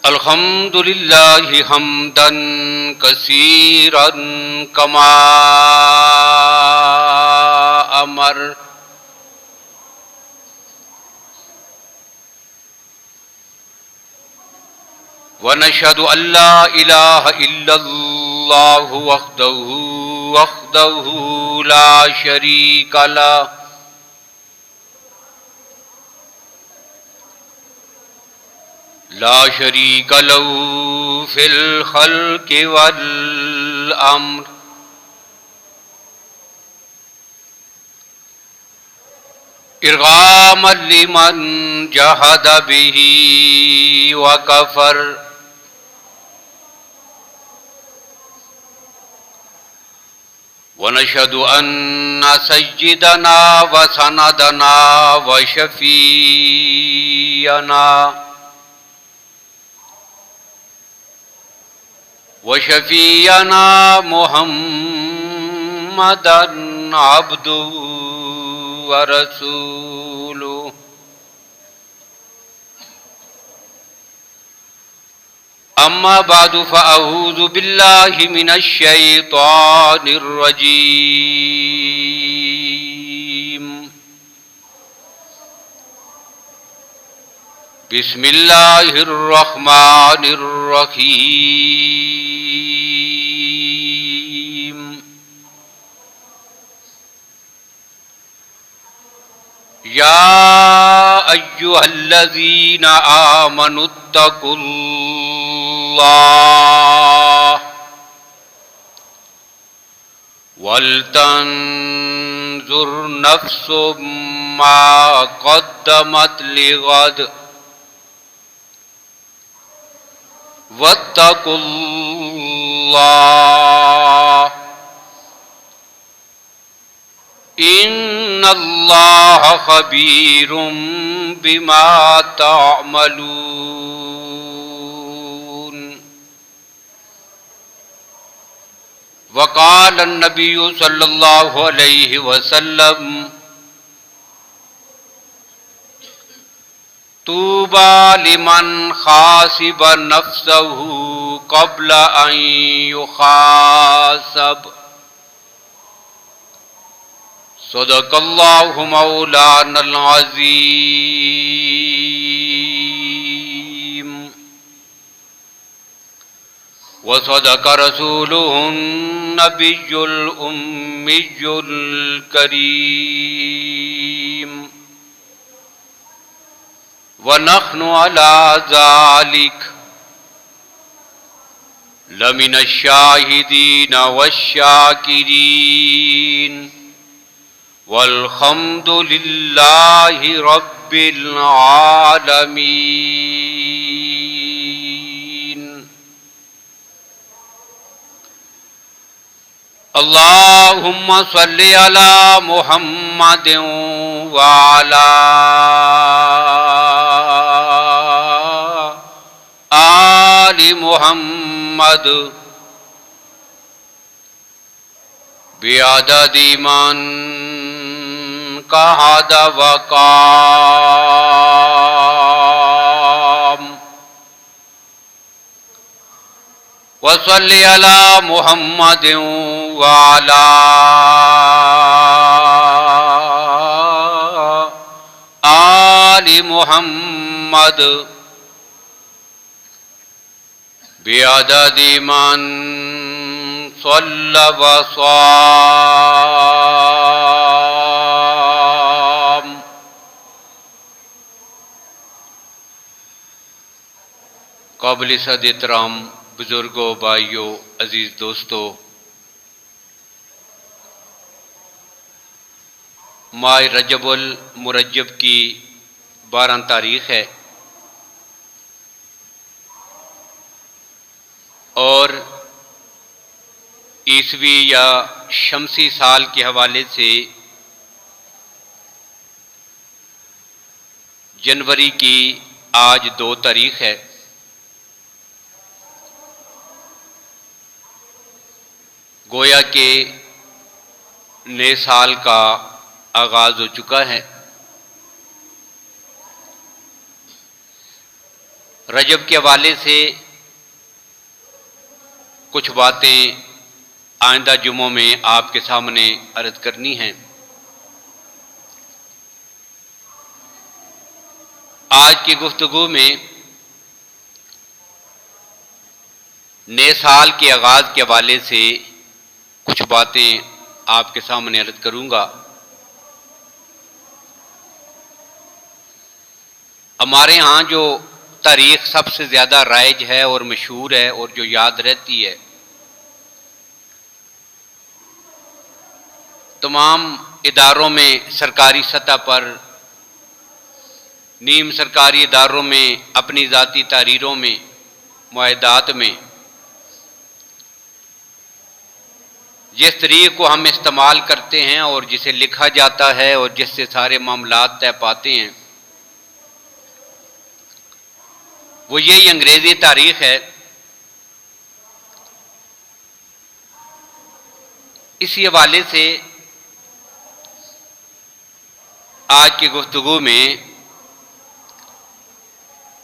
الحمد لله حمدا كثيرا كما أمر ونشهد أن لا إله إلا الله وحده لا شريك له لا شريك له في الخلق والأمر إرغاما لمن جحد به وكفر ونشهد أن سيدنا وسندنا وشفيعنا محمدا عبده ورسوله أما بعد فأعوذ بالله من الشيطان الرجيم بسم الله الرحمن الرحيم يا أيها الذين آمنوا اتقوا الله ولتنظر نفس ما قدمت لغد واتقوا الله إن الله خبير بما تعملون وقال النبي صلى الله عليه وسلم طوبى لمن حاسب نفسه قبل أن يحاسب صدق الله مولانا العظيم وصدق رسوله النبي الأمي الكريم ونحن على ذلك لمن الشاهدين والشاكرين والحمد لله رب العالمين اللهم صل على محمد وعلى آل محمد بعدد من قعد وقام وصل على محمد وعلى آل محمد بعدد من صلى وصام قابل صد احترام بزرگوں، بھائیوں، عزیز دوستو، ماہ رجب المرجب کی 12 تاریخ ہے اور عیسوی یا شمسی سال کے حوالے سے جنوری کی آج 2 تاریخ ہے۔ گویا کہ نئے سال کا آغاز ہو چکا ہے۔ رجب کے حوالے سے کچھ باتیں آئندہ جمعوں میں آپ کے سامنے عرض کرنی ہیں۔ آج کی گفتگو میں نئے سال کے آغاز کے حوالے سے کچھ باتیں آپ کے سامنے عرض کروں گا۔ ہمارے ہاں جو تاریخ سب سے زیادہ رائج ہے اور مشہور ہے اور جو یاد رہتی ہے، تمام اداروں میں سرکاری سطح پر، نیم سرکاری اداروں میں، اپنی ذاتی تحریروں میں، معاہدات میں جس طریقے کو ہم استعمال کرتے ہیں اور جسے لکھا جاتا ہے اور جس سے سارے معاملات طے پاتے ہیں، وہ یہی انگریزی تاریخ ہے۔ اسی حوالے سے آج کی گفتگو میں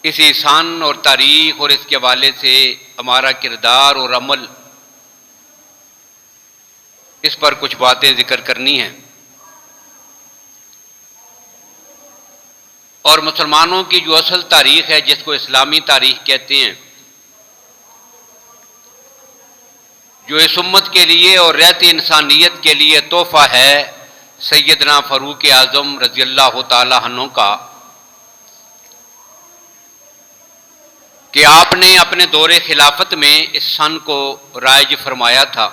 اسی سن اور تاریخ اور اس کے حوالے سے ہمارا کردار اور عمل، اس پر کچھ باتیں ذکر کرنی ہیں۔ اور مسلمانوں کی جو اصل تاریخ ہے، جس کو اسلامی تاریخ کہتے ہیں، جو اس امت کے لیے اور رہتی انسانیت کے لیے تحفہ ہے سیدنا فاروق اعظم رضی اللہ تعالی عنہ کا، کہ آپ نے اپنے دور خلافت میں اس سن کو رائج فرمایا تھا۔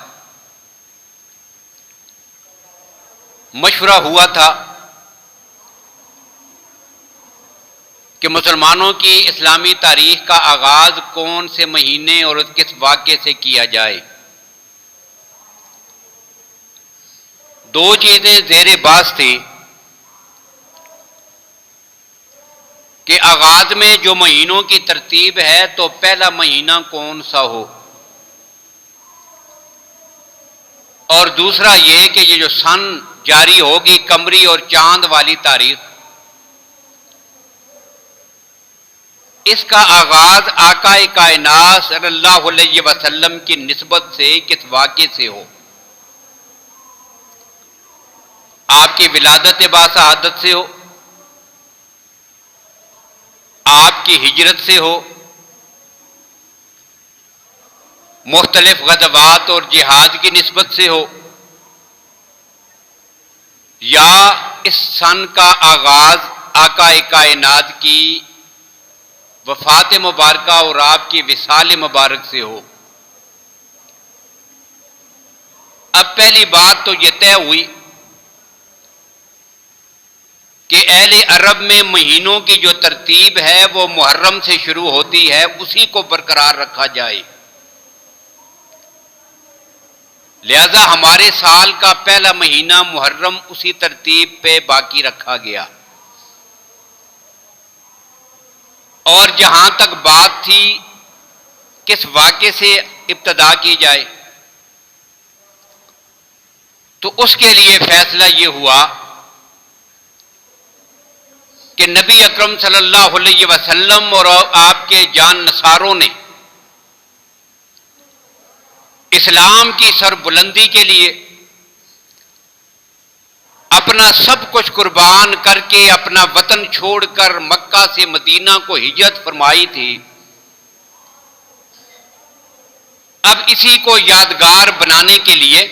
مشورہ ہوا تھا کہ مسلمانوں کی اسلامی تاریخ کا آغاز کون سے مہینے اور کس واقعے سے کیا جائے۔ دو چیزیں زیر بحث تھیں کہ آغاز میں جو مہینوں کی ترتیب ہے تو پہلا مہینہ کون سا ہو، اور دوسرا یہ کہ یہ جو سن جاری ہوگی قمری اور چاند والی تاریخ، اس کا آغاز آقا کائنات صلی اللہ علیہ وسلم کی نسبت سے کس واقعے سے ہو۔ آپ کی ولادت باسعادت سے ہو، آپ کی ہجرت سے ہو، مختلف غزوات اور جہاد کی نسبت سے ہو، یا اس سن کا آغاز آقا کائنات کی وفات مبارکہ اور آپ کی وصال مبارک سے ہو۔ اب پہلی بات تو یہ طے ہوئی کہ اہل عرب میں مہینوں کی جو ترتیب ہے وہ محرم سے شروع ہوتی ہے، اسی کو برقرار رکھا جائے۔ لہذا ہمارے سال کا پہلا مہینہ محرم اسی ترتیب پہ باقی رکھا گیا۔ اور جہاں تک بات تھی کس واقعے سے ابتدا کی جائے، تو اس کے لیے فیصلہ یہ ہوا کہ نبی اکرم صلی اللہ علیہ وسلم اور آپ کے جان نثاروں نے اسلام کی سربلندی کے لیے اپنا سب کچھ قربان کر کے اپنا وطن چھوڑ کر مکہ سے مدینہ کو ہجرت فرمائی تھی۔ اب اسی کو یادگار بنانے کے لیے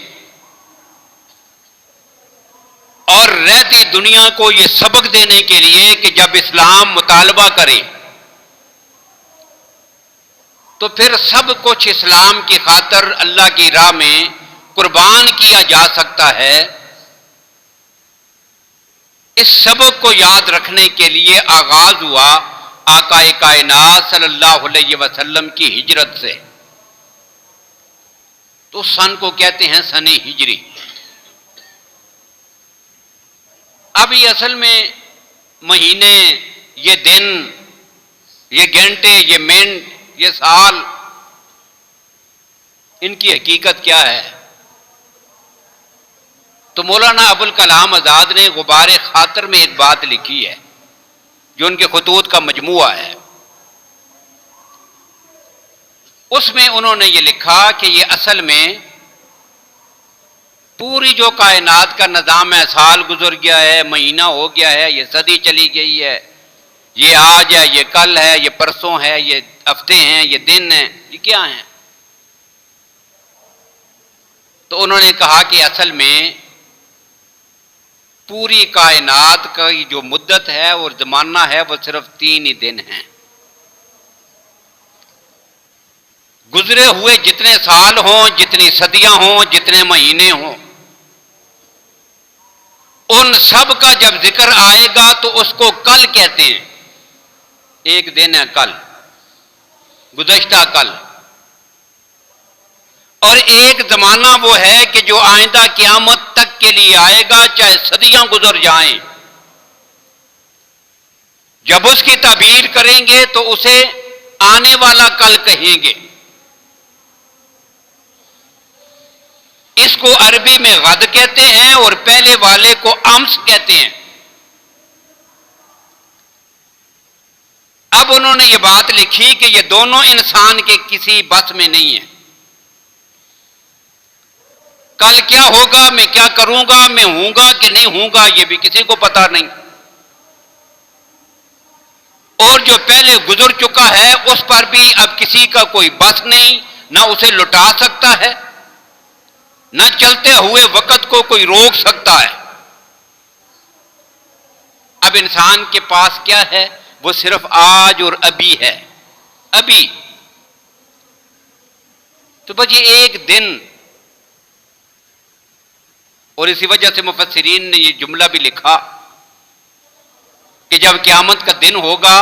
اور رہتی دنیا کو یہ سبق دینے کے لیے کہ جب اسلام مطالبہ کرے تو پھر سب کچھ اسلام کی خاطر اللہ کی راہ میں قربان کیا جا سکتا ہے، اس سبق کو یاد رکھنے کے لیے آغاز ہوا آقا کائنات صلی اللہ علیہ وسلم کی ہجرت سے۔ تو سن کو کہتے ہیں سن ہجری۔ اب یہ اصل میں مہینے، یہ دن، یہ گھنٹے، یہ منٹ، یہ سال، ان کی حقیقت کیا ہے؟ تو مولانا ابوالکلام آزاد نے غبار خاطر میں ایک بات لکھی ہے جو ان کے خطوط کا مجموعہ ہے۔ اس میں انہوں نے یہ لکھا کہ یہ اصل میں پوری جو کائنات کا نظام ہے، سال گزر گیا ہے، مہینہ ہو گیا ہے، یہ صدی چلی گئی ہے، یہ آج ہے، یہ کل ہے، یہ پرسوں ہے، یہ ہفتے ہیں، یہ دن ہیں، یہ کیا ہیں؟ تو انہوں نے کہا کہ اصل میں پوری کائنات کا جو مدت ہے اور زمانہ ہے وہ صرف 3 ہی دن ہیں۔ گزرے ہوئے جتنے سال ہوں، جتنی صدیاں ہوں، جتنے مہینے ہوں، ان سب کا جب ذکر آئے گا تو اس کو کل کہتے ہیں۔ ایک دن ہے کل، گزشتہ کل، اور ایک زمانہ وہ ہے کہ جو آئندہ قیامت تک کے لیے آئے گا، چاہے صدیاں گزر جائیں۔ جب اس کی تعبیر کریں گے تو اسے آنے والا کل کہیں گے۔ اس کو عربی میں غد کہتے ہیں اور پہلے والے کو امس کہتے ہیں۔ اب انہوں نے یہ بات لکھی کہ یہ دونوں انسان کے کسی بس میں نہیں ہیں۔ کل کیا ہوگا، میں کیا کروں گا، میں ہوں گا کہ نہیں ہوں گا، یہ بھی کسی کو پتا نہیں۔ اور جو پہلے گزر چکا ہے اس پر بھی اب کسی کا کوئی بس نہیں، نہ اسے لٹا سکتا ہے، نہ چلتے ہوئے وقت کو کوئی روک سکتا ہے۔ اب انسان کے پاس کیا ہے؟ وہ صرف آج اور ابھی ہے، ابھی۔ تو بس یہ ایک دن، اور اسی وجہ سے مفسرین نے یہ جملہ بھی لکھا کہ جب قیامت کا دن ہوگا،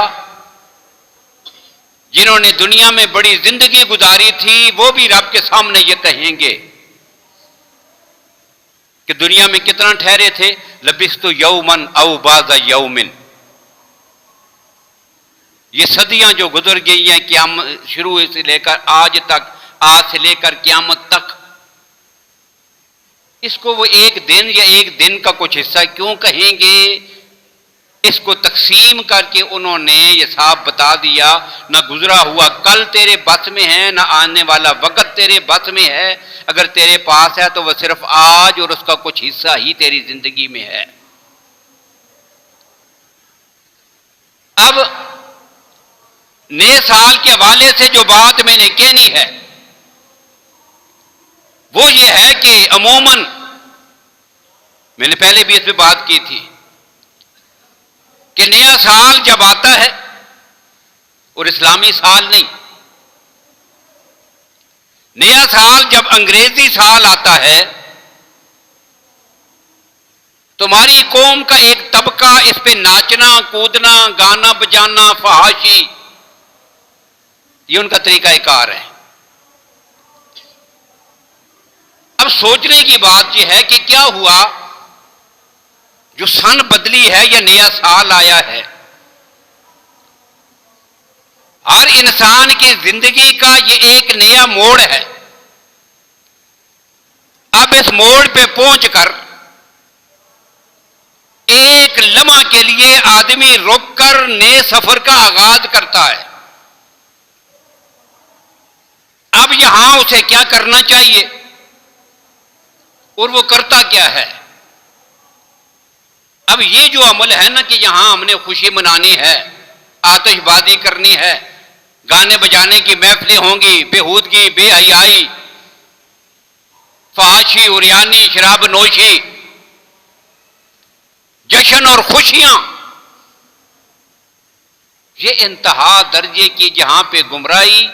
جنہوں نے دنیا میں بڑی زندگی گزاری تھی وہ بھی رب کے سامنے یہ کہیں گے کہ دنیا میں کتنا ٹھہرے تھے، لبثت یومن او بعض یومن۔ یہ صدیاں جو گزر گئی ہیں قیامت شروع سے لے کر آج تک، آج سے لے کر قیامت تک، اس کو وہ ایک دن یا ایک دن کا کچھ حصہ کیوں کہیں گے؟ اس کو تقسیم کر کے انہوں نے یہ صاف بتا دیا، نہ گزرا ہوا کل تیرے بس میں ہے، نہ آنے والا وقت تیرے بس میں ہے۔ اگر تیرے پاس ہے تو وہ صرف آج اور اس کا کچھ حصہ ہی تیری زندگی میں ہے۔ اب نئے سال کے حوالے سے جو بات میں نے کہنی ہے وہ یہ ہے کہ عموماً، میں نے پہلے بھی اس پہ بات کی تھی کہ نیا سال جب آتا ہے، اور اسلامی سال نہیں، نیا سال جب انگریزی سال آتا ہے تو ہماری قوم کا ایک طبقہ اس پہ ناچنا، کودنا، گانا بجانا، فحاشی، یہ ان کا طریقہ کار ہے۔ اب سوچنے کی بات یہ ہے کہ کیا ہوا جو سن بدلی ہے یا نیا سال آیا ہے؟ ہر انسان کی زندگی کا یہ ایک نیا موڑ ہے۔ اب اس موڑ پہ پہنچ کر ایک لمحہ کے لیے آدمی رک کر نئے سفر کا آغاز کرتا ہے۔ اب یہاں اسے کیا کرنا چاہیے اور وہ کرتا کیا ہے؟ اب یہ جو عمل ہے نا کہ یہاں ہم نے خوشی منانی ہے، آتش بازی کرنی ہے، گانے بجانے کی محفلیں ہوں گی، بےہودگی، بے حیائی، فحاشی، عریانی، شراب نوشی، جشن اور خوشیاں، یہ انتہا درجے کی جہاں پہ گمراہی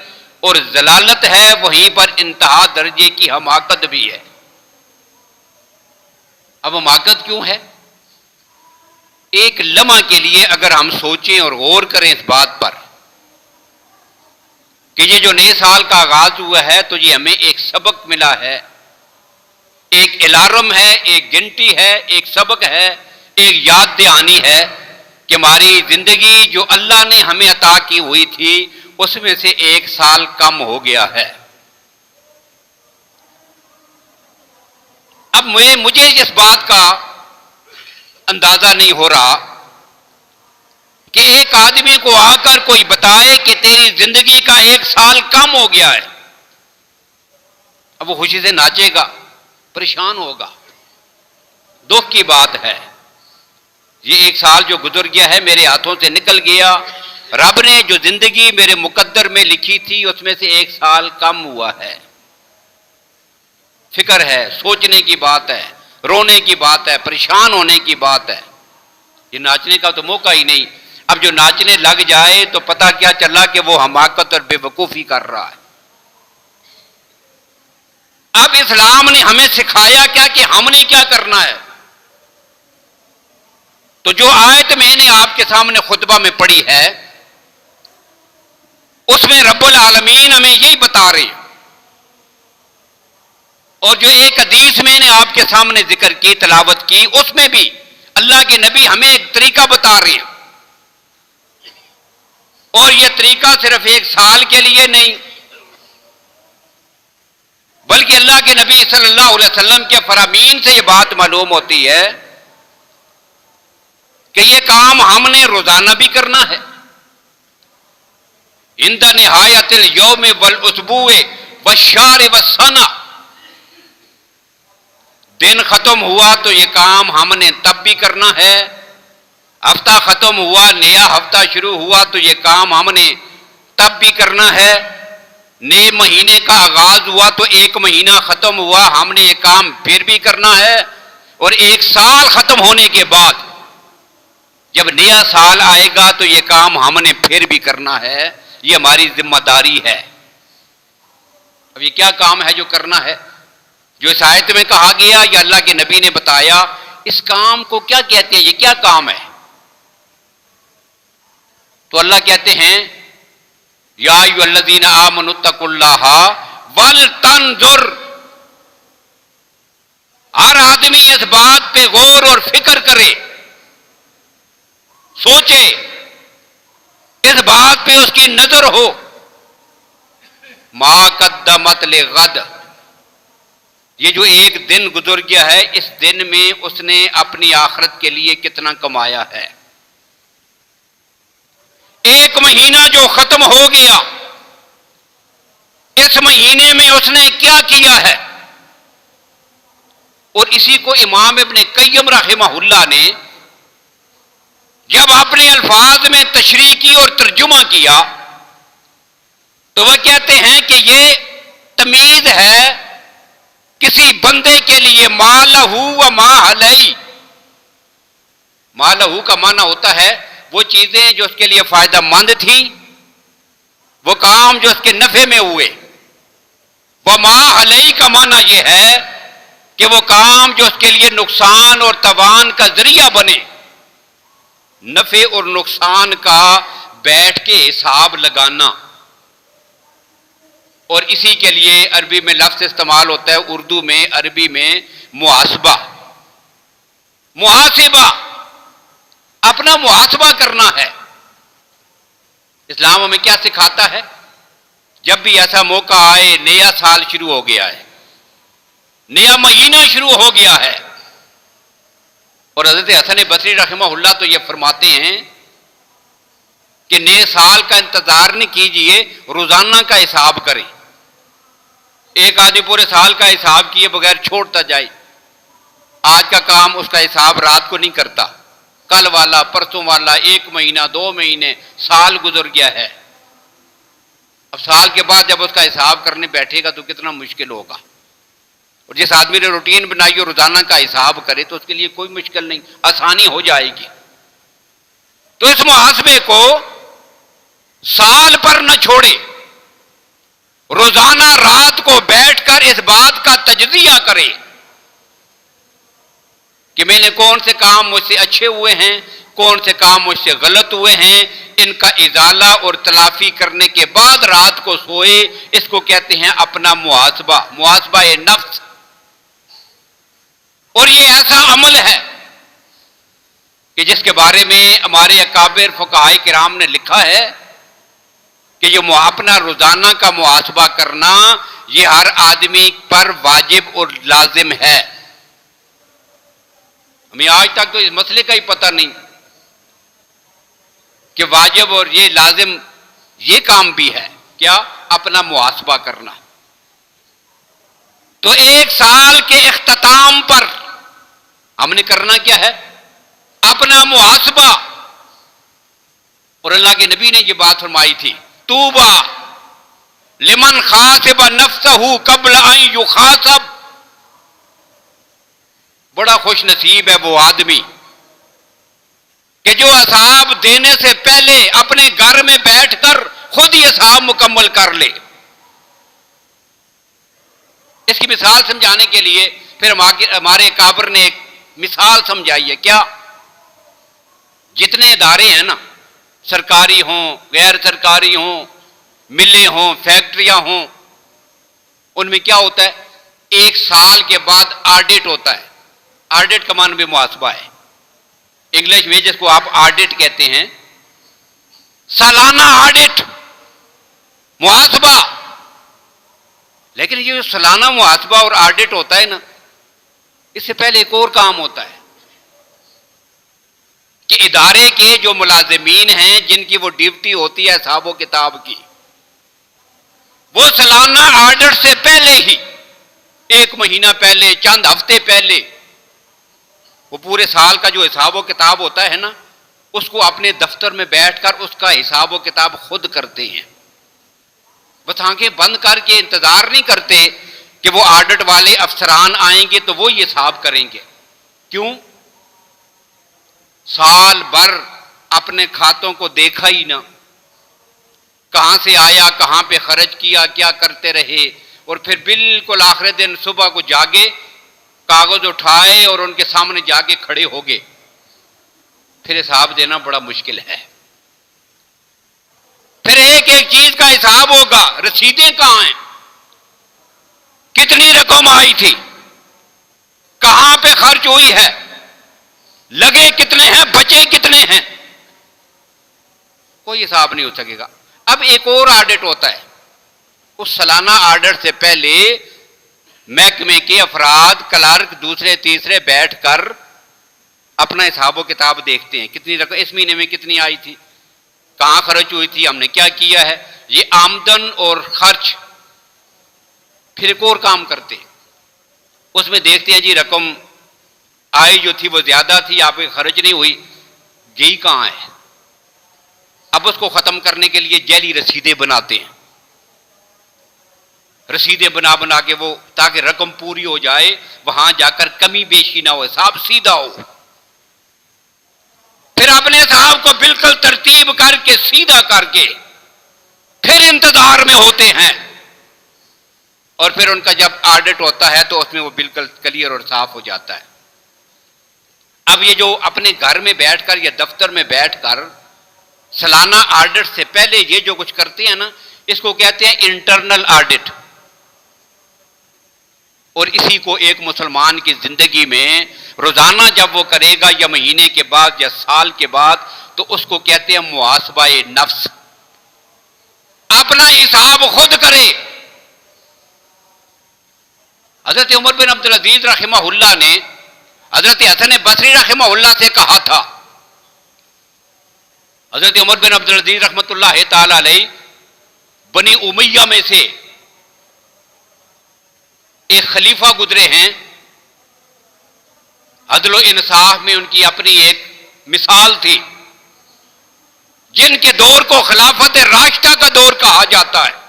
اور ضلالت ہے وہیں پر انتہا درجے کی حماقت بھی ہے۔ اب حماقت کیوں ہے؟ ایک لمحہ کے لیے اگر ہم سوچیں اور غور کریں اس بات پر کہ یہ جو نئے سال کا آغاز ہوا ہے تو یہ ہمیں ایک سبق ملا ہے، ایک الارم ہے، ایک گنٹی ہے، ایک سبق ہے، ایک یاد دہانی ہے کہ ہماری زندگی جو اللہ نے ہمیں عطا کی ہوئی تھی اس میں سے 1 سال کم ہو گیا ہے۔ اب مجھے اس بات کا اندازہ نہیں ہو رہا کہ ایک آدمی کو آ کر کوئی بتائے کہ تیری زندگی کا 1 سال کم ہو گیا ہے، اب وہ خوشی سے ناچے گا؟ پریشان ہوگا۔ دکھ کی بات ہے، یہ 1 سال جو گزر گیا ہے میرے ہاتھوں سے نکل گیا، رب نے جو زندگی میرے مقدر میں لکھی تھی اس میں سے 1 سال کم ہوا ہے۔ فکر ہے، سوچنے کی بات ہے، رونے کی بات ہے، پریشان ہونے کی بات ہے۔ یہ ناچنے کا تو موقع ہی نہیں۔ اب جو ناچنے لگ جائے تو پتہ کیا چلا کہ وہ حماقت اور بے وقوفی کر رہا ہے۔ اب اسلام نے ہمیں سکھایا کیا کہ ہم نے کیا کرنا ہے؟ تو جو آیت میں نے آپ کے سامنے خطبہ میں پڑھی ہے اس میں رب العالمین ہمیں یہی بتا رہے ہیں، اور جو ایک حدیث میں نے آپ کے سامنے ذکر کی، تلاوت کی، اس میں بھی اللہ کے نبی ہمیں ایک طریقہ بتا رہے ہیں، اور یہ طریقہ صرف 1 سال کے لیے نہیں بلکہ اللہ کے نبی صلی اللہ علیہ وسلم کے فرامین سے یہ بات معلوم ہوتی ہے کہ یہ کام ہم نے روزانہ بھی کرنا ہے۔ عند نہایت الیوم والاسبوع والشہر والسنہ، دن ختم ہوا تو یہ کام ہم نے تب بھی کرنا ہے، ہفتہ ختم ہوا، نیا ہفتہ شروع ہوا تو یہ کام ہم نے تب بھی کرنا ہے، نئے مہینے کا آغاز ہوا تو 1 مہینہ ختم ہوا، ہم نے یہ کام پھر بھی کرنا ہے، اور 1 سال ختم ہونے کے بعد جب نیا سال آئے گا تو یہ کام ہم نے پھر بھی کرنا ہے۔ یہ ہماری ذمہ داری ہے۔ اب یہ کیا کام ہے جو کرنا ہے، جو اس آیت میں کہا گیا یا اللہ کے نبی نے بتایا؟ اس کام کو کیا کہتے ہیں؟ یہ کیا کام ہے؟ تو اللہ کہتے ہیں یا ایھا الذین آمنوا اتقوا اللہ ولتنظر، ہر آدمی اس بات پہ غور اور فکر کرے، سوچے، اس بات پہ اس کی نظر ہو، ما قدمت لغد، یہ جو 1 دن گزر گیا ہے اس دن میں اس نے اپنی آخرت کے لیے کتنا کمایا ہے۔ 1 مہینہ جو ختم ہو گیا اس مہینے میں اس نے کیا کیا ہے؟ اور اسی کو امام ابن قیم رحمہ اللہ نے جب اپنے الفاظ میں تشریح کی اور ترجمہ کیا تو وہ کہتے ہیں کہ یہ تمیز ہے کسی بندے کے لیے، ما لہو و ما علیہ۔ ما لہو کا معنی ہوتا ہے وہ چیزیں جو اس کے لیے فائدہ مند تھیں، وہ کام جو اس کے نفع میں ہوئے، وہ ما علیہ کا معنی یہ ہے کہ وہ کام جو اس کے لیے نقصان اور تاوان کا ذریعہ بنے۔ نفع اور نقصان کا بیٹھ کے حساب لگانا، اور اسی کے لیے عربی میں لفظ استعمال ہوتا ہے، اردو میں عربی میں محاسبہ۔ محاسبہ، اپنا محاسبہ کرنا ہے۔ اسلام ہمیں کیا سکھاتا ہے؟ جب بھی ایسا موقع آئے، نیا سال شروع ہو گیا ہے، نیا مہینہ شروع ہو گیا ہے، اور حضرت حسن بصری رحمہ اللہ تو یہ فرماتے ہیں کہ نئے سال کا انتظار نہیں کیجئے، روزانہ کا حساب کریں۔ ایک آدمی پورے سال کا حساب کیے بغیر چھوڑتا جائے، آج کا کام اس کا حساب رات کو نہیں کرتا، کل والا، پرسوں والا، 1 مہینہ، 2 مہینے، سال گزر گیا ہے۔ اب سال کے بعد جب اس کا حساب کرنے بیٹھے گا تو کتنا مشکل ہوگا۔ اور جس آدمی نے روٹین بنائی اور روزانہ کا حساب کرے تو اس کے لیے کوئی مشکل نہیں، آسانی ہو جائے گی۔ تو اس محاسبے کو سال پر نہ چھوڑے، روزانہ رات کو بیٹھ کر اس بات کا تجزیہ کرے کہ میں نے کون سے کام مجھ سے اچھے ہوئے ہیں، کون سے کام مجھ سے غلط ہوئے ہیں، ان کا ازالہ اور تلافی کرنے کے بعد رات کو سوئے۔ اس کو کہتے ہیں اپنا محاسبہ، محاسبہ نفس۔ اور یہ ایسا عمل ہے کہ جس کے بارے میں ہمارے اکابر فقہاء کرام نے لکھا ہے کہ یہ اپنا روزانہ کا محاسبہ کرنا یہ ہر آدمی پر واجب اور لازم ہے۔ ہمیں آج تک تو اس مسئلے کا ہی پتہ نہیں کہ واجب اور یہ لازم یہ کام بھی ہے، کیا؟ اپنا محاسبہ کرنا۔ تو ایک سال کے اختتام پر ہم نے کرنا کیا ہے؟ اپنا محاسبہ۔ اور اللہ کے نبی نے یہ بات فرمائی تھی، توبہ لمن خاصب نفسہ قبل ان یخاصب، بڑا خوش نصیب ہے وہ آدمی کہ جو حساب دینے سے پہلے اپنے گھر میں بیٹھ کر خود ہی حساب مکمل کر لے۔ اس کی مثال سمجھانے کے لیے پھر ہمارے کابر نے ایک مثال سمجھائی ہے، کیا؟ جتنے ادارے ہیں نا، سرکاری ہوں غیر سرکاری ہوں، ملیں ہوں فیکٹریاں ہوں، ان میں کیا ہوتا ہے؟ ایک سال کے بعد آڈٹ ہوتا ہے۔ آڈٹ کا معنی بھی محاسبہ ہے، انگلش میں جس کو آپ آڈٹ کہتے ہیں، سالانہ آڈٹ، محاسبہ۔ لیکن یہ جو سالانہ محاسبہ اور آڈٹ ہوتا ہے نا، اس سے پہلے ایک اور کام ہوتا ہے کہ ادارے کے جو ملازمین ہیں جن کی وہ ڈیوٹی ہوتی ہے حساب و کتاب کی، وہ سالانہ آڈٹ سے پہلے ہی، ایک مہینہ پہلے، چند ہفتے پہلے، وہ پورے سال کا جو حساب و کتاب ہوتا ہے نا، اس کو اپنے دفتر میں بیٹھ کر اس کا حساب و کتاب خود کرتے ہیں۔ بس آنکھیں بند کر کے انتظار نہیں کرتے کہ وہ آڈٹ والے افسران آئیں گے تو وہ یہ حساب کریں گے۔ کیوں؟ سال بھر اپنے کھاتوں کو دیکھا ہی نہ، کہاں سے آیا، کہاں پہ خرچ کیا، کیا کرتے رہے، اور پھر بالکل آخر دن صبح کو جاگے، کاغذ اٹھائے اور ان کے سامنے جا کے کھڑے ہو گئے، پھر حساب دینا بڑا مشکل ہے۔ پھر ایک ایک چیز کا حساب ہوگا، رسیدیں کہاں ہیں، کتنی رقم آئی تھی، کہاں پہ خرچ ہوئی ہے، لگے کتنے ہیں، بچے کتنے ہیں، کوئی حساب نہیں ہو سکے گا۔ اب ایک اور آڈٹ ہوتا ہے، اس سالانہ آڈٹ سے پہلے محکمے کے افراد، کلرک، دوسرے تیسرے بیٹھ کر اپنا حساب و کتاب دیکھتے ہیں، کتنی رقم اس مہینے میں کتنی آئی تھی، کہاں خرچ ہوئی تھی، ہم نے کیا کیا ہے، یہ آمدن اور خرچ۔ پھر ایک اور کام کرتے ہیں، اس میں دیکھتے ہیں جی رقم آئی جو تھی وہ زیادہ تھی، آپ کی خرچ نہیں ہوئی، یہی کہاں ہے۔ اب اس کو ختم کرنے کے لیے جعلی رسیدیں بناتے ہیں، رسیدیں بنا بنا کے وہ تاکہ رقم پوری ہو جائے، وہاں جا کر کمی بیشی نہ ہو، حساب سیدھا ہو۔ پھر اپنے حساب کو بالکل ترتیب کر کے سیدھا کر کے پھر انتظار میں ہوتے ہیں، اور پھر ان کا جب آڈٹ ہوتا ہے تو اس میں وہ بالکل کلیئر اور صاف ہو جاتا ہے۔ اب یہ جو اپنے گھر میں بیٹھ کر یا دفتر میں بیٹھ کر سالانہ آڈٹ سے پہلے یہ جو کچھ کرتے ہیں نا، اس کو کہتے ہیں انٹرنل آڈٹ۔ اور اسی کو ایک مسلمان کی زندگی میں روزانہ جب وہ کرے گا، یا مہینے کے بعد یا سال کے بعد، تو اس کو کہتے ہیں محاسبہ نفس۔ اپنا حساب خود کرے۔ حضرت عمر بن عبدالعزیز رحمہ اللہ نے حضرت حسن بصری رحمہ اللہ سے کہا تھا، حضرت عمر بن عبدالعزیز رحمۃ اللہ تعالی علیہ بنی امیہ میں سے ایک خلیفہ گزرے ہیں، عدل و انصاف میں ان کی اپنی ایک مثال تھی، جن کے دور کو خلافت راشدہ کا دور کہا جاتا ہے۔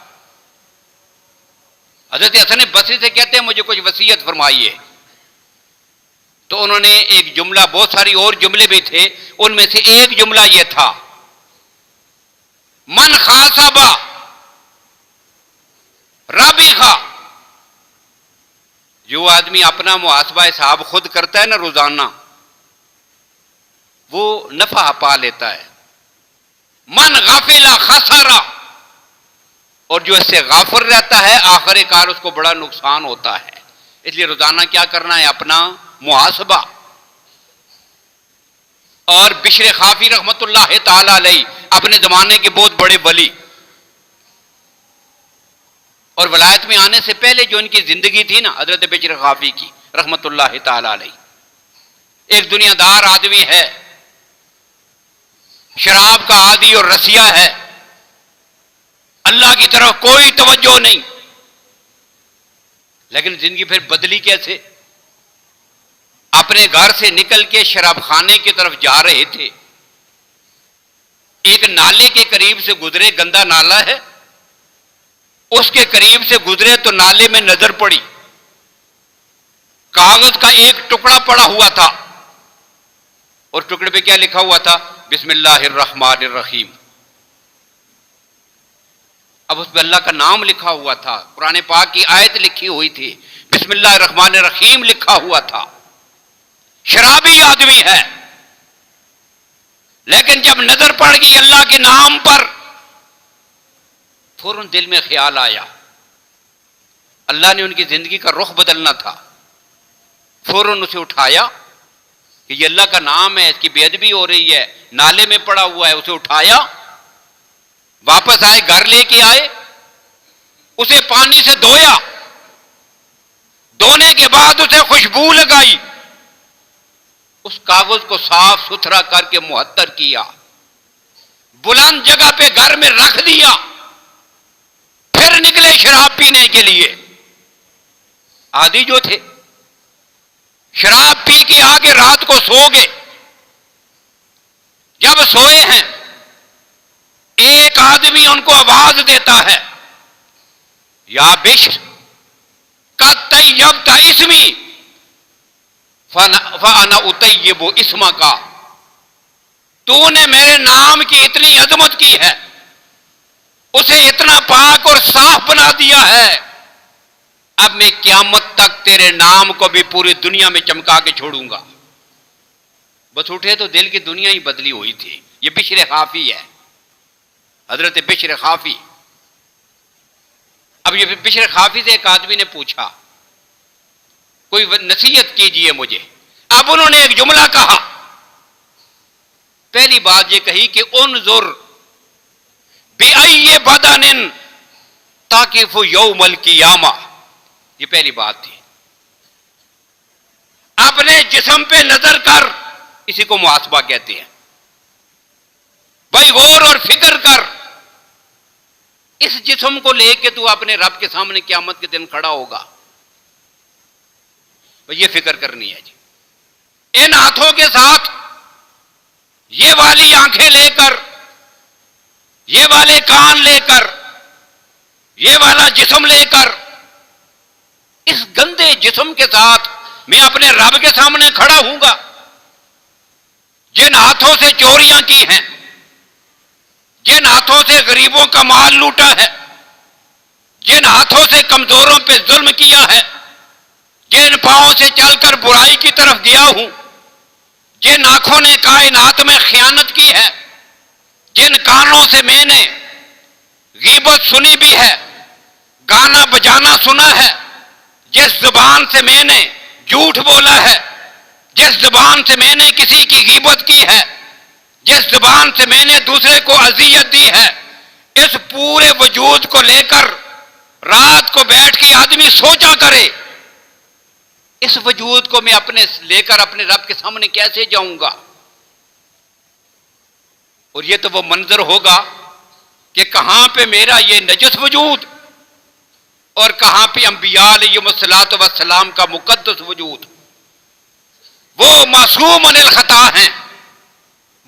حضرت حسن بصری سے کہتے ہیں مجھے کچھ وصیت فرمائیے، تو انہوں نے ایک جملہ، بہت ساری اور جملے بھی تھے، ان میں سے ایک جملہ یہ تھا، من خاصبہ رابخہ، جو آدمی اپنا محاسبہ حساب خود کرتا ہے نا روزانہ، وہ نفع پا لیتا ہے۔ من غافل خسرہ، اور جو اس سے غافل رہتا ہے آخر کار اس کو بڑا نقصان ہوتا ہے۔ اس لیے روزانہ کیا کرنا ہے؟ اپنا محاسبہ۔ اور بشر خافی رحمت اللہ تعالی علیہ اپنے زمانے کے بہت بڑے ولی، اور ولایت میں آنے سے پہلے جو ان کی زندگی تھی نا حضرت بشر خافی کی رحمت اللہ تعالی علیہ، ایک دنیا دار آدمی ہے، شراب کا عادی اور رسیہ ہے، اللہ کی طرف کوئی توجہ نہیں، لیکن زندگی پھر بدلی کیسے؟ اپنے گھر سے نکل کے شراب خانے کی طرف جا رہے تھے، ایک نالے کے قریب سے گزرے، گندا نالا ہے، اس کے قریب سے گزرے تو نالے میں نظر پڑی، کاغذ کا ایک ٹکڑا پڑا ہوا تھا، اور ٹکڑے پہ کیا لکھا ہوا تھا؟ بسم اللہ الرحمن الرحیم۔ اب اس پہ اللہ کا نام لکھا ہوا تھا، قرآن پاک کی آیت لکھی ہوئی تھی، بسم اللہ الرحمن الرحیم لکھا ہوا تھا۔ شرابی آدمی ہے، لیکن جب نظر پڑ گئی اللہ کے نام پر، فوراً دل میں خیال آیا، اللہ نے ان کی زندگی کا رخ بدلنا تھا، فوراً اسے اٹھایا کہ یہ اللہ کا نام ہے، اس کی بے ادبی ہو رہی ہے، نالے میں پڑا ہوا ہے، اسے اٹھایا، واپس آئے، گھر لے کے آئے، اسے پانی سے دھویا، دھونے کے بعد اسے خوشبو لگائی، اس کاغذ کو صاف ستھرا کر کے معطر کیا، بلند جگہ پہ گھر میں رکھ دیا، پھر نکلے شراب پینے کے لیے۔ عادی جو تھے شراب پی کے آگے رات کو سو گئے، جب سوئے ہیں ایک آدمی ان کو آواز دیتا ہے، یا بشر قد طیبت اسمی فانا اطیب اسمک، تو نے میرے نام کی اتنی عظمت کی ہے، اسے اتنا پاک اور صاف بنا دیا ہے، اب میں قیامت تک تیرے نام کو بھی پوری دنیا میں چمکا کے چھوڑوں گا۔ بس اٹھے تو دل کی دنیا ہی بدلی ہوئی تھی۔ یہ بشر خافی ہے، حضرت بشر خافی۔ اب یہ بشر خافی سے ایک آدمی نے پوچھا کوئی نصیحت کیجئے مجھے۔ اب انہوں نے ایک جملہ کہا، پہلی بات یہ کہی کہ انظر بِأَيِّ بَدَنٍ تَقِفُ یوم القیامہ، یہ پہلی بات تھی۔ اپنے جسم پہ نظر کر، اسی کو محاسبہ کہتے ہیں۔ بھائی غور اور فکر کر، اس جسم کو لے کے تو اپنے رب کے سامنے قیامت کے دن کھڑا ہوگا، یہ فکر کرنی ہے جی۔ ان ہاتھوں کے ساتھ یہ والی آنکھیں لے کر، یہ والے کان لے کر، یہ والا جسم لے کر، اس گندے جسم کے ساتھ میں اپنے رب کے سامنے کھڑا ہوں گا؟ جن ہاتھوں سے چوریاں کی ہیں، جن ہاتھوں سے غریبوں کا مال لوٹا ہے، جن ہاتھوں سے کمزوروں پہ ظلم کیا ہے، جن پاؤں سے چل کر برائی کی طرف گیا ہوں، جن آنکھوں نے کائنات میں خیانت کی ہے، جن کانوں سے میں نے غیبت سنی بھی ہے، گانا بجانا سنا ہے، جس زبان سے میں نے جھوٹ بولا ہے، جس زبان سے میں نے کسی کی غیبت کی ہے، جس زبان سے میں نے دوسرے کو اذیت دی ہے، اس پورے وجود کو لے کر رات کو بیٹھ کے آدمی سوچا کرے، اس وجود کو میں اپنے لے کر اپنے رب کے سامنے کیسے جاؤں گا؟ اور یہ تو وہ منظر ہوگا کہ کہاں پہ میرا یہ نجس وجود اور کہاں پہ انبیاء علیہم الصلوۃ والسلام کا مقدس وجود۔ وہ معصوم عن الخطا ہیں،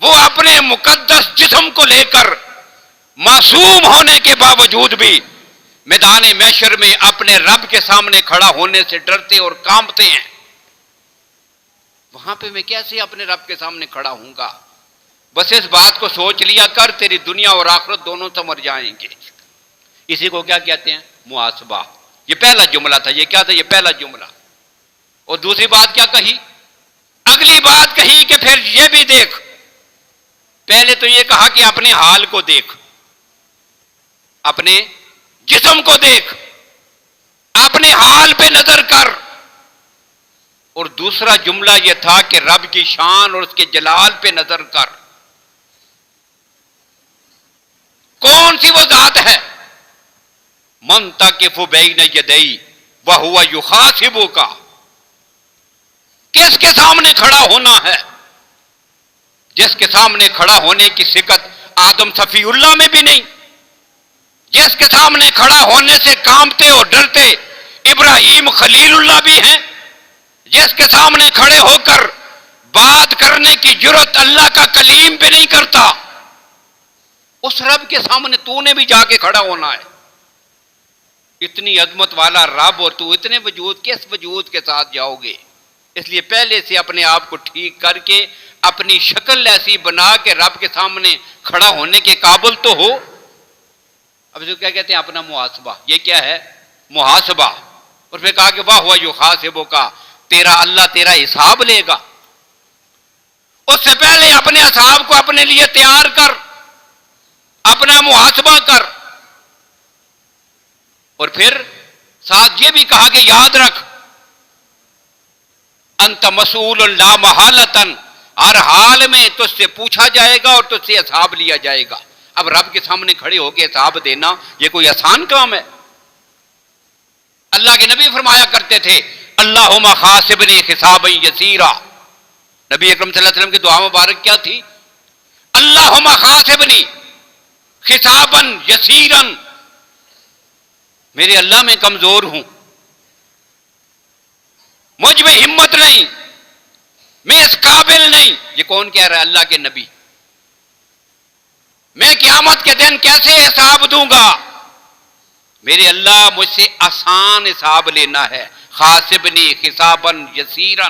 وہ اپنے مقدس جسم کو لے کر معصوم ہونے کے باوجود بھی میدان محشر میں اپنے رب کے سامنے کھڑا ہونے سے ڈرتے اور کانپتے ہیں۔ وہاں پہ میں کیسے اپنے رب کے سامنے کھڑا ہوں گا؟ بس اس بات کو سوچ لیا کر، تیری دنیا اور آخرت دونوں سنور جائیں گے۔ اسی کو کیا کہتے ہیں؟ محاسبہ۔ یہ پہلا جملہ تھا۔ یہ کیا تھا؟ یہ پہلا جملہ۔ اور دوسری بات کیا کہی؟ اگلی بات کہی کہ پھر یہ بھی دیکھ۔ پہلے تو یہ کہا کہ اپنے حال کو دیکھ، اپنے جسم کو دیکھ، اپنے حال پہ نظر کر، اور دوسرا جملہ یہ تھا کہ رب کی شان اور اس کے جلال پہ نظر کر۔ کون سی وہ ذات ہے؟ من تقف بین یدی وہو یحاسبک، کس کے سامنے کھڑا ہونا ہے جس کے سامنے کھڑا ہونے کی سکت آدم صفی اللہ میں بھی نہیں، جس کے سامنے کھڑا ہونے سے کانپتے اور ڈرتے ابراہیم خلیل اللہ بھی ہیں، جس کے سامنے کھڑے ہو کر بات کرنے کی جرت اللہ کا کلیم بھی نہیں کرتا، اس رب کے سامنے تو نے بھی جا کے کھڑا ہونا ہے۔ اتنی عظمت والا رب اور تو اتنے وجود، کس وجود کے ساتھ جاؤ گے؟ اس لیے پہلے سے اپنے آپ کو ٹھیک کر کے اپنی شکل ایسی بنا کے رب کے سامنے کھڑا ہونے کے قابل تو ہو۔ اب جو کیا کہتے ہیں اپنا محاسبہ، یہ کیا ہے؟ محاسبہ۔ اور پھر کہا کہ واہ ہوا جو خاصبوں کا، تیرا اللہ تیرا حساب لے گا۔ اس سے پہلے اپنے حساب کو اپنے لیے تیار کر، اپنا محاسبہ کر۔ اور پھر ساتھ یہ بھی کہا کہ یاد رکھ انت مسئول لا محالتن، ہر حال میں تجھ سے پوچھا جائے گا اور تجھ سے حساب لیا جائے گا۔ اب رب کے سامنے کھڑے ہو کے حساب دینا یہ کوئی آسان کام ہے؟ اللہ کے نبی فرمایا کرتے تھے اللہم خاسبنی حسابا یسیرا۔ نبی اکرم صلی اللہ علیہ وسلم کی دعا مبارک کیا تھی؟ اللہم خاسبنی حسابا یسیرا، میرے اللہ میں کمزور ہوں، مجھ میں ہمت نہیں، میں اس قابل نہیں۔ یہ کون کہہ رہا ہے؟ اللہ کے نبی۔ میں قیامت کے دن کیسے حساب دوں گا؟ میرے اللہ مجھ سے آسان حساب لینا ہے۔ خاسبنی حسابا یسیرا۔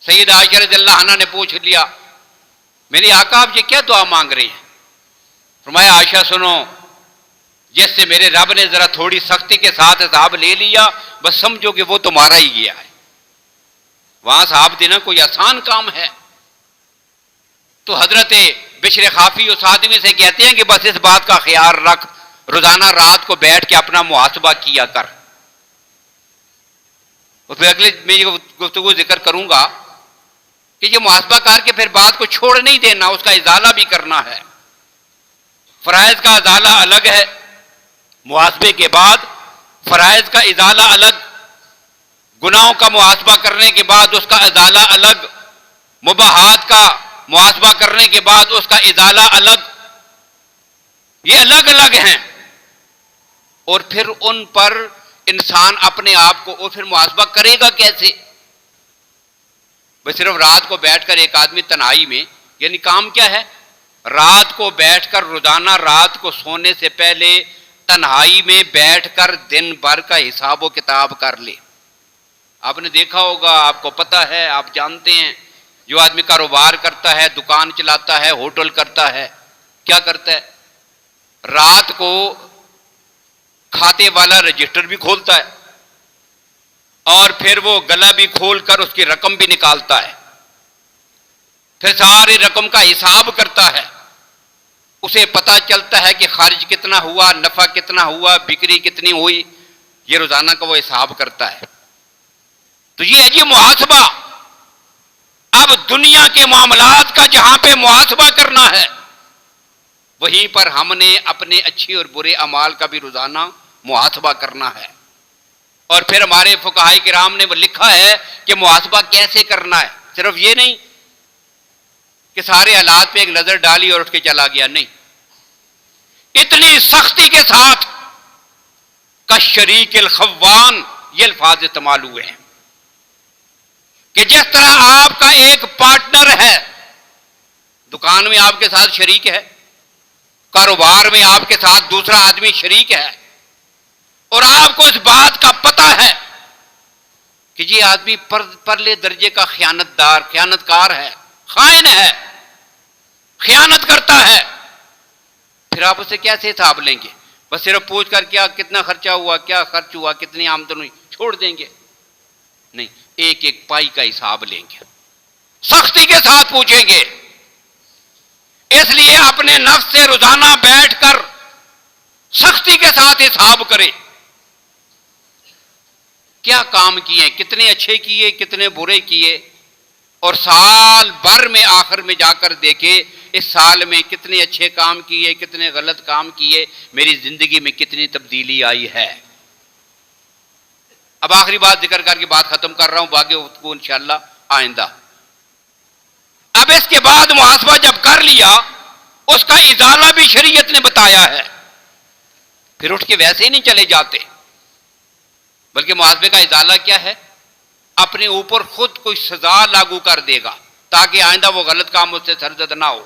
سید عائشہ رضی اللہ عنہ نے پوچھ لیا میرے آقا آپ یہ کیا دعا مانگ رہے ہیں؟ فرمایا عائشہ سنو، جس سے میرے رب نے ذرا تھوڑی سختی کے ساتھ حساب لے لیا بس سمجھو کہ وہ تمہارا ہی گیا ہے۔ وہاں حساب دینا کوئی آسان کام ہے؟ تو حضرت بشر خافی اس آدمی سے کہتے ہیں کہ بس اس بات کا خیال رکھ، روزانہ رات کو بیٹھ کے اپنا محاسبہ کیا کر۔ اور پھر اگلے میں گفتگو ذکر کروں گا کہ یہ محاسبہ کر کے پھر بات کو چھوڑ نہیں دینا، اس کا ازالہ بھی کرنا ہے۔ فرائض کا ازالہ الگ ہے، محاسبے کے بعد فرائض کا ازالہ الگ، گناہوں کا محاسبہ کرنے کے بعد اس کا ازالہ الگ، مباحات کا محاسبہ کرنے کے بعد اس کا ازالہ الگ، یہ الگ الگ ہیں۔ اور پھر ان پر انسان اپنے آپ کو اور پھر محاسبہ کرے گا کیسے؟ بس صرف رات کو بیٹھ کر ایک آدمی تنہائی میں، یعنی کام کیا ہے؟ رات کو بیٹھ کر روزانہ رات کو سونے سے پہلے تنہائی میں بیٹھ کر دن بھر کا حساب و کتاب کر لے۔ آپ نے دیکھا ہوگا، آپ کو پتہ ہے، آپ جانتے ہیں، جو آدمی کاروبار کرتا ہے، دکان چلاتا ہے، ہوٹل کرتا ہے، کیا کرتا ہے؟ رات کو کھاتے والا رجسٹر بھی کھولتا ہے اور پھر وہ گلا بھی کھول کر اس کی رقم بھی نکالتا ہے، پھر ساری رقم کا حساب کرتا ہے۔ اسے پتا چلتا ہے کہ خرچ کتنا ہوا، نفع کتنا ہوا، بکری کتنی ہوئی، یہ روزانہ کا وہ حساب کرتا ہے۔ تو یہ ہے جی محاسبہ۔ اب دنیا کے معاملات کا جہاں پہ محاسبہ کرنا ہے وہیں پر ہم نے اپنے اچھے اور برے اعمال کا بھی روزانہ محاسبہ کرنا ہے۔ اور پھر ہمارے فقہائے کرام نے وہ لکھا ہے کہ محاسبہ کیسے کرنا ہے۔ صرف یہ نہیں کہ سارے حالات پہ ایک نظر ڈالی اور اٹھ کے چلا گیا، نہیں، اتنی سختی کے ساتھ کشریک الخوان یہ الفاظ استعمال ہوئے ہیں کہ جس طرح آپ کا ایک پارٹنر ہے، دکان میں آپ کے ساتھ شریک ہے، کاروبار میں آپ کے ساتھ دوسرا آدمی شریک ہے، اور آپ کو اس بات کا پتہ ہے کہ یہ آدمی پرلے درجے کا خیانت کار ہے، خائن ہے، خیانت کرتا ہے، پھر آپ اسے کیسے حساب لیں گے؟ بس صرف پوچھ کر کیا کتنا خرچہ ہوا، کیا خرچ ہوا، کتنی آمدن ہوئی، چھوڑ دیں گے؟ نہیں، ایک ایک پائی کا حساب لیں گے، سختی کے ساتھ پوچھیں گے۔ اس لیے اپنے نفس سے روزانہ بیٹھ کر سختی کے ساتھ حساب کرے، کیا کام کیے، کتنے اچھے کیے، کتنے برے کیے، اور سال بھر میں آخر میں جا کر دیکھے اس سال میں کتنے اچھے کام کیے، کتنے غلط کام کیے، میری زندگی میں کتنی تبدیلی آئی ہے۔ اب آخری بات ذکر کر کے بات ختم کر رہا ہوں، باقی گفتگو انشاءاللہ آئندہ۔ اب اس کے بعد محاسبہ جب کر لیا، اس کا ازالہ بھی شریعت نے بتایا ہے، پھر اٹھ کے ویسے ہی نہیں چلے جاتے، بلکہ محاسبے کا ازالہ کیا ہے؟ اپنے اوپر خود کوئی سزا لاگو کر دے گا تاکہ آئندہ وہ غلط کام اس سے سرزد نہ ہو۔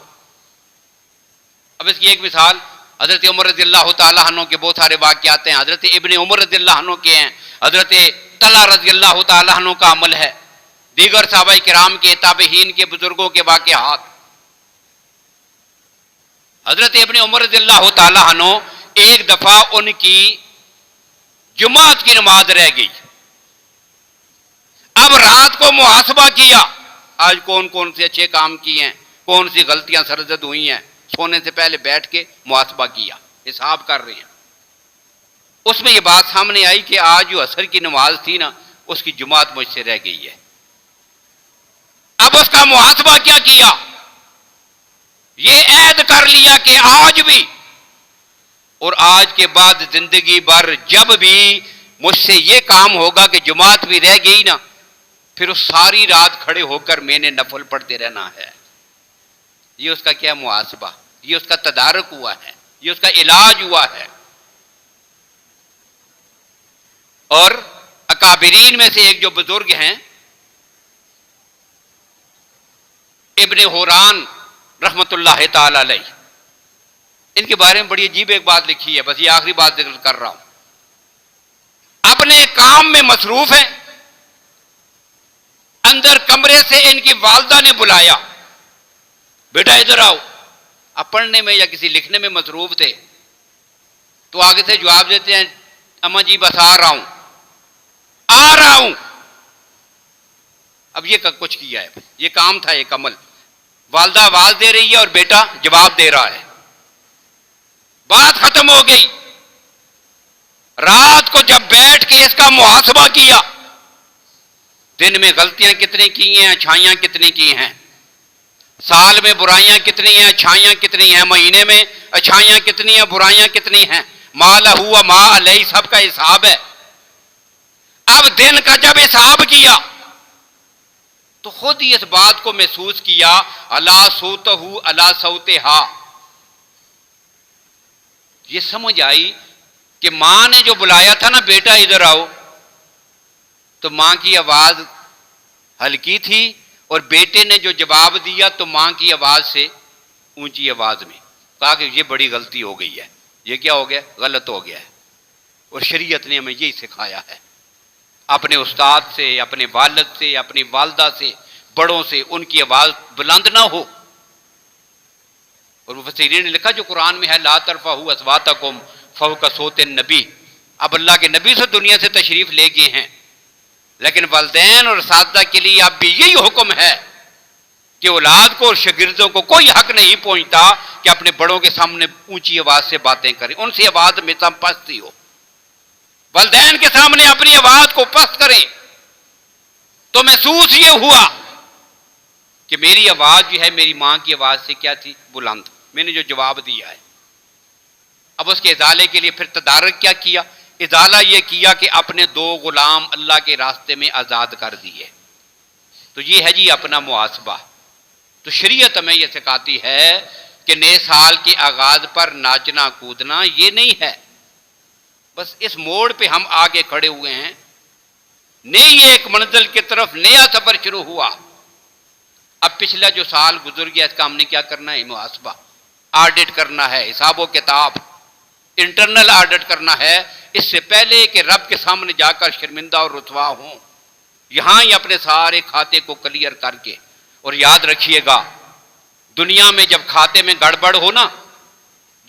اب اس کی ایک مثال حضرت عمر رضی اللہ تعالیٰ عنہ کے بہت سارے واقعات ہیں، حضرت ابن عمر رضی اللہ عنہ کے ہیں، حضرت طلحہ رضی اللہ تعالیٰ عنہ کا عمل ہے، دیگر صحابہ کرام کے، تابعین کے، بزرگوں کے واقعات۔ حضرت ابن عمر رضی اللہ تعالیٰ عنہ ایک دفعہ ان کی جمعات کی نماز رہ گئی، اب رات کو محاسبہ کیا، آج کون کون سے اچھے کام کیے ہیں، کون سی غلطیاں سرزد ہوئی ہیں، سونے سے پہلے بیٹھ کے محاسبہ کیا، حساب کر رہے ہیں۔ اس میں یہ بات سامنے آئی کہ آج جو عصر کی نماز تھی نا، اس کی جماعت مجھ سے رہ گئی ہے۔ اب اس کا محاسبہ کیا کیا؟ یہ عہد کر لیا کہ آج بھی اور آج کے بعد زندگی بھر جب بھی مجھ سے یہ کام ہوگا کہ جماعت بھی رہ گئی نا، پھر اس ساری رات کھڑے ہو کر میں نے نفل پڑھتے رہنا ہے۔ یہ اس کا کیا محاسبہ، یہ اس کا تدارک ہوا ہے، یہ اس کا علاج ہوا ہے۔ اور اکابرین میں سے ایک جو بزرگ ہیں ابن حوران رحمت اللہ تعالی علیہ، ان کے بارے میں بڑی عجیب ایک بات لکھی ہے، بس یہ آخری بات ذکر کر رہا ہوں۔ اپنے کام میں مصروف ہیں، اندر کمرے سے ان کی والدہ نے بلایا، بیٹا ادھر آؤ۔ اب پڑھنے میں یا کسی لکھنے میں مصروف تھے تو آگے سے جواب دیتے ہیں، اماں جی بس آ رہا ہوں۔ اب یہ کچھ کیا ہے، یہ کام تھا، ایک عمل۔ والدہ آواز دے رہی ہے اور بیٹا جواب دے رہا ہے، بات ختم ہو گئی۔ رات کو جب بیٹھ کے اس کا محاسبہ کیا، دن میں غلطیاں کتنی کی ہیں، اچھائیاں کتنی کی ہیں، سال میں برائیاں کتنی ہیں، اچھائیاں کتنی ہیں، مہینے میں اچھائیاں کتنی ہیں، برائیاں کتنی ہیں، ما لہ و ما علیہ، سب کا حساب ہے۔ اب دن کا جب حساب کیا تو خود ہی اس بات کو محسوس کیا، الا صوتہ الا صوتہا، یہ سمجھ آئی کہ ماں نے جو بلایا تھا نا بیٹا ادھر آؤ، تو ماں کی آواز ہلکی تھی، اور بیٹے نے جو جواب دیا تو ماں کی آواز سے اونچی آواز میں کہا کہ یہ بڑی غلطی ہو گئی ہے، یہ کیا ہو گیا، غلط ہو گیا ہے۔ اور شریعت نے ہمیں یہی سکھایا ہے، اپنے استاد سے، اپنے والد سے، اپنی والدہ سے، بڑوں سے ان کی آواز بلند نہ ہو۔ اور مفسرین نے لکھا جو قرآن میں ہے، لا ترفعوا اصواتکم فوق صوت النبی، اب اللہ کے نبی سے دنیا سے تشریف لے گئے ہیں، لیکن والدین اور اساتذہ کے لیے اب بھی یہی حکم ہے کہ اولاد کو اور شاگردوں کو کوئی حق نہیں پہنچتا کہ اپنے بڑوں کے سامنے اونچی آواز سے باتیں کریں، ان سے آواز ہمیشہ پست ہی ہو۔ والدین کے سامنے اپنی آواز کو پست کریں تو محسوس یہ ہوا کہ میری آواز جو ہے میری ماں کی آواز سے کیا تھی، بلند، میں نے جو جواب دیا ہے۔ اب اس کے ازالے کے لیے پھر تدارک کیا کیا؟ ازالہ یہ کیا کہ اپنے 2 غلام اللہ کے راستے میں آزاد کر دیے۔ تو یہ ہے جی اپنا محاسبہ۔ تو شریعت ہمیں یہ سکھاتی ہے کہ نئے سال کے آغاز پر ناچنا کودنا یہ نہیں ہے، بس اس موڑ پہ ہم آگے کھڑے ہوئے ہیں، نئی ایک منزل کی طرف نیا سفر شروع ہوا۔ اب پچھلا جو سال گزر گیا اس کا ہم نے کیا کرنا ہے، محاسبہ، آڈٹ کرنا ہے، حساب و کتاب، انٹرنل آڈٹ کرنا ہے، اس سے پہلے کہ رب کے سامنے جا کر شرمندہ اور رسوا ہوں، یہاں ہی اپنے سارے کھاتے کو کلیئر کر کے۔ اور یاد رکھیے گا، دنیا میں جب کھاتے میں گڑبڑ ہو نا،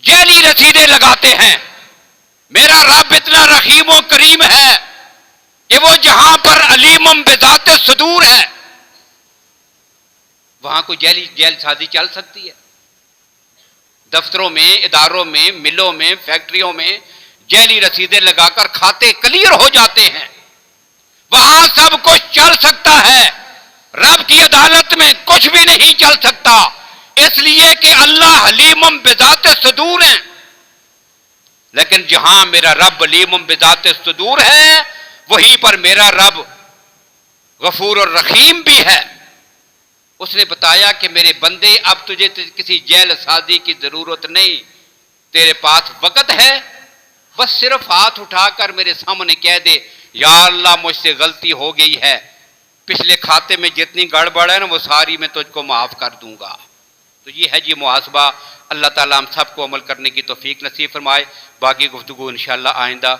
جعلی رسیدیں لگاتے ہیں۔ میرا رب اتنا رحیم و کریم ہے کہ وہ جہاں پر علیم بذات صدور ہے، وہاں کوئی جیل سازی چل سکتی ہے؟ دفتروں میں، اداروں میں، ملوں میں، فیکٹریوں میں جعلی رسیدیں لگا کر کھاتے کلیئر ہو جاتے ہیں، وہاں سب کچھ چل سکتا ہے، رب کی عدالت میں کچھ بھی نہیں چل سکتا، اس لیے کہ اللہ حلیم بذات صدور ہیں۔ لیکن جہاں میرا رب علیم بذات صدور ہے، وہیں پر میرا رب غفور الرحیم بھی ہے۔ اس نے بتایا کہ میرے بندے اب تجھے کسی جیل سازی کی ضرورت نہیں، تیرے پاس وقت ہے، بس صرف ہاتھ اٹھا کر میرے سامنے کہہ دے یا اللہ مجھ سے غلطی ہو گئی ہے، پچھلے کھاتے میں جتنی گڑبڑ ہے نا وہ ساری میں تجھ کو معاف کر دوں گا۔ تو یہ ہے جی محاسبہ۔ اللہ تعالیٰ ہم سب کو عمل کرنے کی توفیق نصیب فرمائے۔ باقی گفتگو انشاءاللہ آئندہ